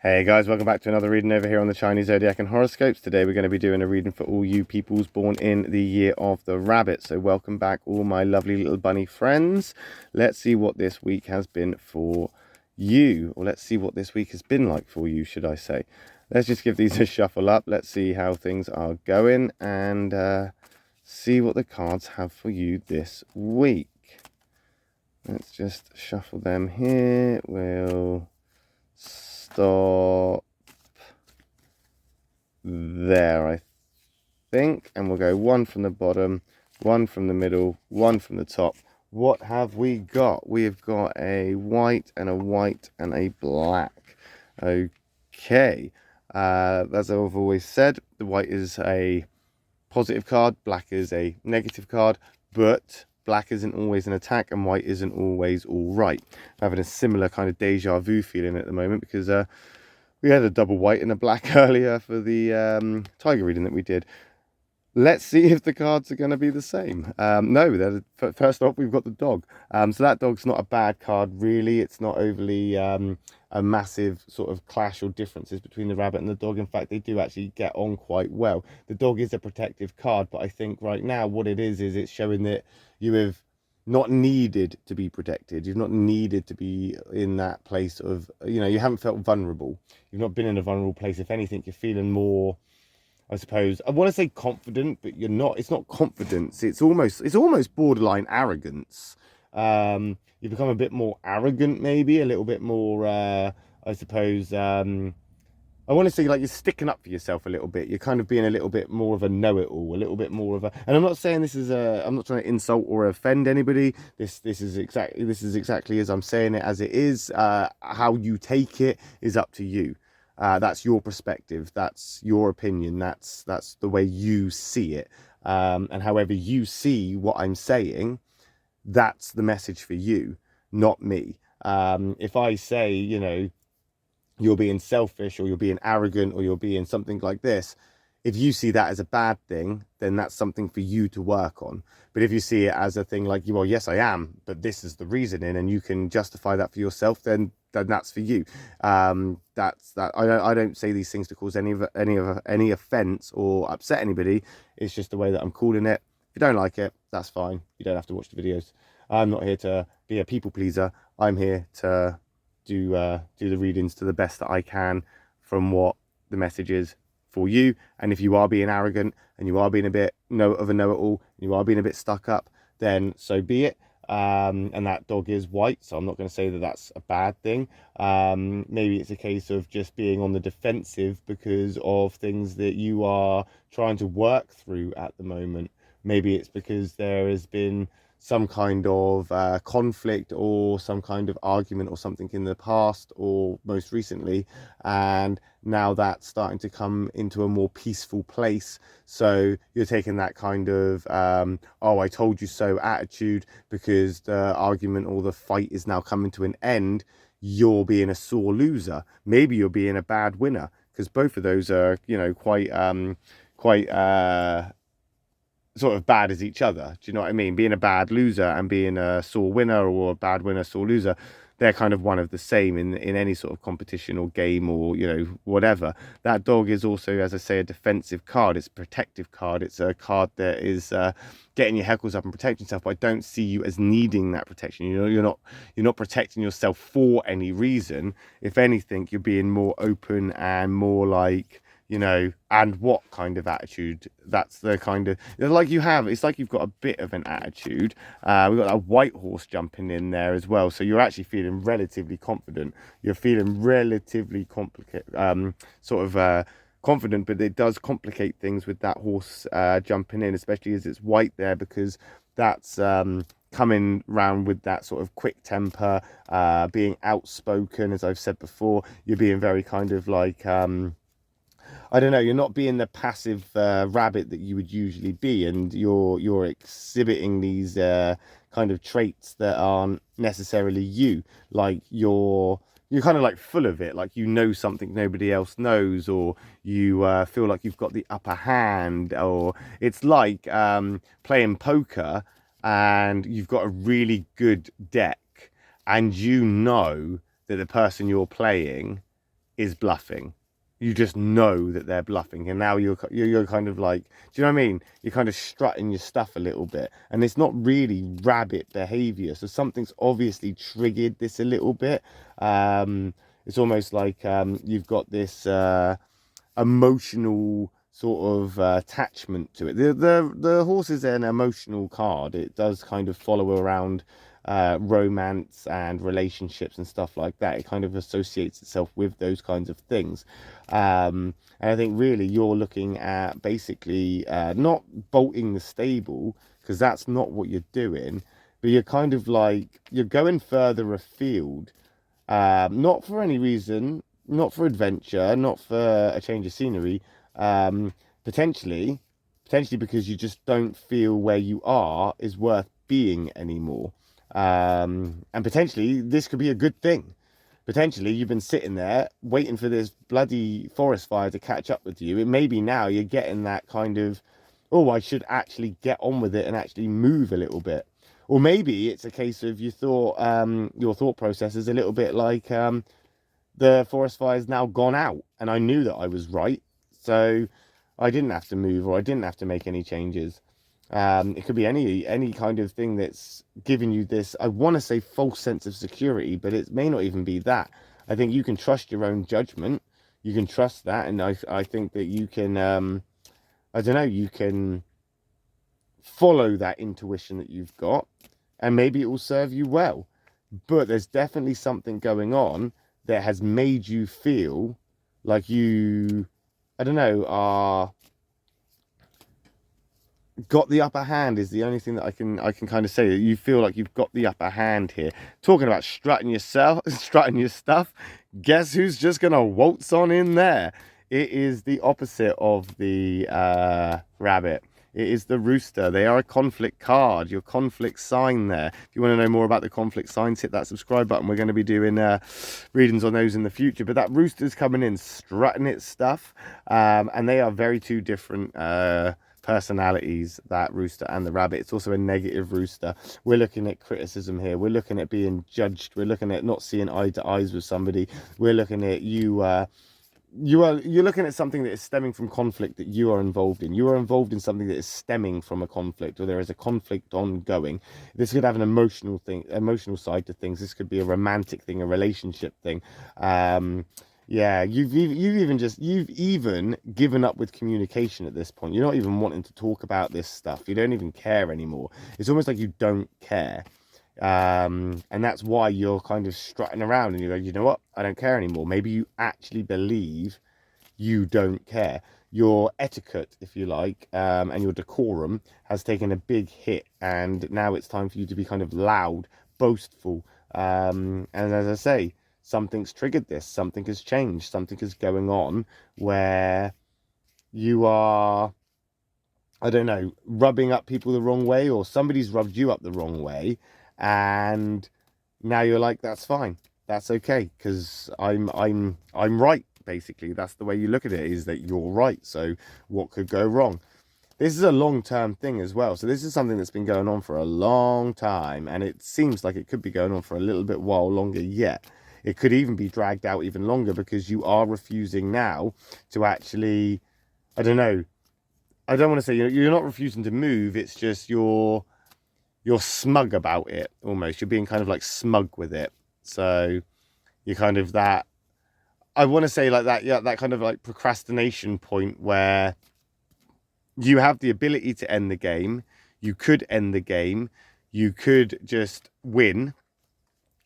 Hey guys, welcome back to another reading over here on the Chinese Zodiac and Horoscopes. Today we're going to be doing a reading for all you peoples born in the year of the rabbit. So welcome back all my lovely little bunny friends. Let's see what this week has been for you. Or let's see what this week has been like for you, should I say. Let's just give these a shuffle up. Let's see how things are going and see what the cards have for you this week. Let's just shuffle them here. We'll stop there, I think, and we'll go one from the bottom, one from the middle, one from the top. What have we got? We have got a white and a white and a black. Okay, as I've always said, the white is a positive card, black is a negative card, but black isn't always an attack and white isn't always all right. I'm having a similar kind of deja vu feeling at the moment because we had a double white and a black earlier for the tiger reading that we did. Let's see if the cards are going to be the same. No, first off, we've got the dog. So that dog's not a bad card, really. It's not overly a massive sort of clash or differences between the rabbit and the dog. In fact, they do actually get on quite well. The dog is a protective card, but I think right now what it is it's showing that you have not needed to be protected. You've not needed to be in that place of, you haven't felt vulnerable. You've not been in a vulnerable place. If anything, you're feeling more, I suppose, I want to say confident, but you're not. It's not confidence. It's almost borderline arrogance. You become a bit more arrogant, maybe a little bit more, I suppose, I want to say like you're sticking up for yourself a little bit. You're kind of being a little bit more of a know-it-all, a little bit more of a. And I'm not saying this is a. I'm not trying to insult or offend anybody. This is exactly as I'm saying it as it is. How you take it is up to you. That's your perspective. That's your opinion. That's the way you see it. And however you see what I'm saying, that's the message for you, not me. If I say, you're being selfish or you're being arrogant or you're being something like this, if you see that as a bad thing, then that's something for you to work on. But if you see it as a thing like, well, yes, I am, but this is the reasoning, and you can justify that for yourself, then that's for you. That's that. I don't say these things to cause any offense or upset anybody. It's just the way that I'm calling it. If you don't like it, that's fine. You don't have to watch the videos. I'm not here to be a people pleaser. I'm here to do the readings to the best that I can from what the message is for you. And if you are being arrogant and you are being a bit of a know-it-all, and you are being a bit stuck up, then so be it. And that dog is white, so I'm not going to say that that's a bad thing. Maybe it's a case of just being on the defensive because of things that you are trying to work through at the moment. Maybe it's because there has been some kind of conflict or some kind of argument or something in the past or most recently, and now that's starting to come into a more peaceful place. So you're taking that kind of oh, I told you so attitude because the argument or the fight is now coming to an end. You're being a sore loser. Maybe you're being a bad winner, because both of those are quite sort of bad as each other. Do you know what I mean? Being a bad loser and being a sore winner, or a bad winner, sore loser, they're kind of one of the same in any sort of competition or game or, whatever. That dog is also, as I say, a defensive card. It's a protective card. It's a card that is getting your heckles up and protecting yourself. But I don't see you as needing that protection. You're not protecting yourself for any reason. If anything, you're being more open and more like, and what kind of attitude? That's the kind of, it's like you've got a bit of an attitude. We've got that white horse jumping in there as well. So you're actually feeling relatively confident. You're feeling relatively confident, but it does complicate things with that horse jumping in, especially as it's white there, because that's coming round with that sort of quick temper, being outspoken. As I've said before, you're being very kind of like, I don't know, you're not being the passive rabbit that you would usually be, and you're exhibiting these kind of traits that aren't necessarily you. Like you're kind of like full of it, like something nobody else knows, or you feel like you've got the upper hand, or it's like playing poker and you've got a really good deck, and that the person you're playing is bluffing. You just know that they're bluffing, and now you're kind of like, do you know what I mean? You're kind of strutting your stuff a little bit, and it's not really rabbit behavior. So something's obviously triggered this a little bit. It's almost like you've got this emotional sort of attachment to it. The horse is an emotional card. It does kind of follow around romance and relationships and stuff like that. It kind of associates itself with those kinds of things. And I think really you're looking at basically not bolting the stable, because that's not what you're doing, but you're kind of like, you're going further afield, not for any reason, not for adventure, not for a change of scenery, potentially because you just don't feel where you are is worth being anymore. And potentially this could be a good thing. Potentially you've been sitting there waiting for this bloody forest fire to catch up with you. It may be now you're getting that kind of, oh, I should actually get on with it and actually move a little bit. Or maybe it's a case of you thought, your thought process is a little bit like, the forest fire's now gone out and I knew that I was right, so I didn't have to move, or I didn't have to make any changes. It could be any kind of thing that's giving you this, I want to say, false sense of security, but it may not even be that. I think you can trust your own judgment. You can trust that, and I think that you can, I don't know, you can follow that intuition that you've got, and maybe it will serve you well. But there's definitely something going on that has made you feel like you, I don't know, are got the upper hand, is the only thing that I can kind of say. That you feel like you've got the upper hand here. Talking about strutting yourself, strutting your stuff, guess who's just gonna waltz on in there? It is the opposite of the rabbit. It is the rooster. They are a conflict card, your conflict sign there. If you want to know more about the conflict signs, hit that subscribe button. We're going to be doing readings on those in the future. But that rooster's coming in, strutting its stuff. And they are very two different personalities, that rooster and the rabbit. It's also a negative rooster. We're looking at criticism here. We're looking at being judged. We're looking at not seeing eye to eyes with somebody. We're looking at you're looking at something that is stemming from conflict that you are involved in. You are involved in something that is stemming from a conflict, or there is a conflict ongoing. This could have an emotional side to things. This could be a romantic thing, a relationship thing. Yeah, you've even given up with communication at this point. You're not even wanting to talk about this stuff. You don't even care anymore. It's almost like you don't care. And that's why you're kind of strutting around and you go, you know what, I don't care anymore. Maybe you actually believe you don't care. Your etiquette, if you like, and your decorum has taken a big hit, and now it's time for you to be kind of loud, boastful, and as I say, something's triggered this, something has changed, something is going on where you are, I don't know, rubbing up people the wrong way, or somebody's rubbed you up the wrong way. And now you're like, that's fine, that's okay, because I'm right. Basically, that's the way you look at it, is that you're right. So what could go wrong? This is a long-term thing as well. So this is something that's been going on for a long time, and it seems like it could be going on for a little bit while longer yet. It could even be dragged out even longer, because you are refusing now to actually, I don't know, I don't want to say you're not refusing to move. It's just you're smug about it, almost. You're being kind of like smug with it. So you're kind of that, I want to say like that, yeah, that kind of like procrastination point where you have the ability to end the game. You could end the game. You could just win,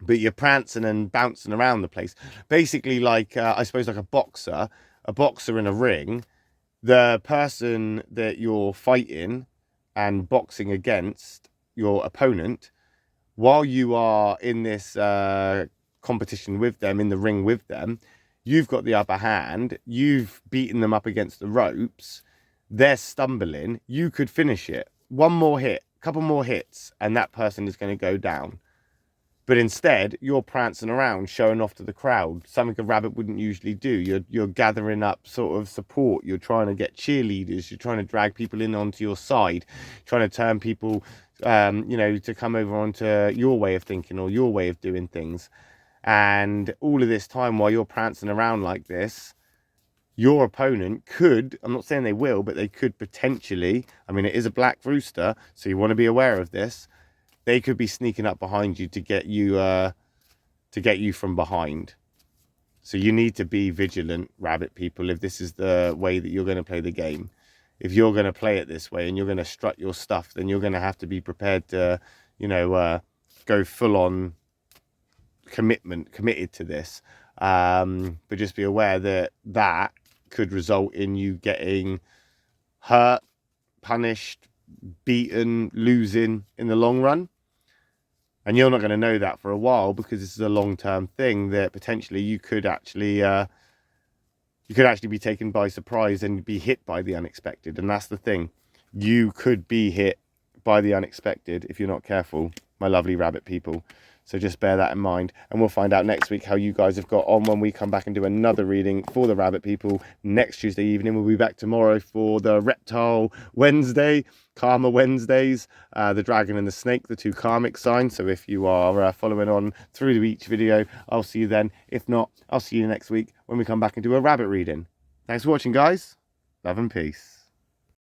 but you're prancing and bouncing around the place. Basically like, I suppose like a boxer in a ring. The person that you're fighting and boxing against, your opponent, while you are in this competition with them, in the ring with them, you've got the upper hand. You've beaten them up against the ropes. They're stumbling. You could finish it. One more hit, couple more hits, and that person is going to go down. But instead, you're prancing around, showing off to the crowd, something a rabbit wouldn't usually do. You're gathering up sort of support. You're trying to get cheerleaders. You're trying to drag people in onto your side, trying to turn people, you know, to come over onto your way of thinking or your way of doing things. And all of this time while you're prancing around like this, your opponent could, I'm not saying they will, but they could potentially, I mean, it is a black rooster, so you want to be aware of this. They could be sneaking up behind you to get you from behind. So you need to be vigilant, rabbit people, if this is the way that you're going to play the game. If you're going to play it this way and you're going to strut your stuff, then you're going to have to be prepared to, you know, go full on committed to this. But just be aware that that could result in you getting hurt, punished, beaten, losing in the long run. And you're not going to know that for a while, because this is a long-term thing that potentially you could actually be taken by surprise and be hit by the unexpected. And that's the thing. You could be hit by the unexpected if you're not careful, my lovely rabbit people. So just bear that in mind, and we'll find out next week how you guys have got on when we come back and do another reading for the rabbit people next Tuesday evening. We'll be back tomorrow for the Reptile Wednesday, Karma Wednesdays, the Dragon and the Snake, the two karmic signs. So if you are following on through each video, I'll see you then. If not, I'll see you next week when we come back and do a rabbit reading. Thanks for watching, guys. Love and peace.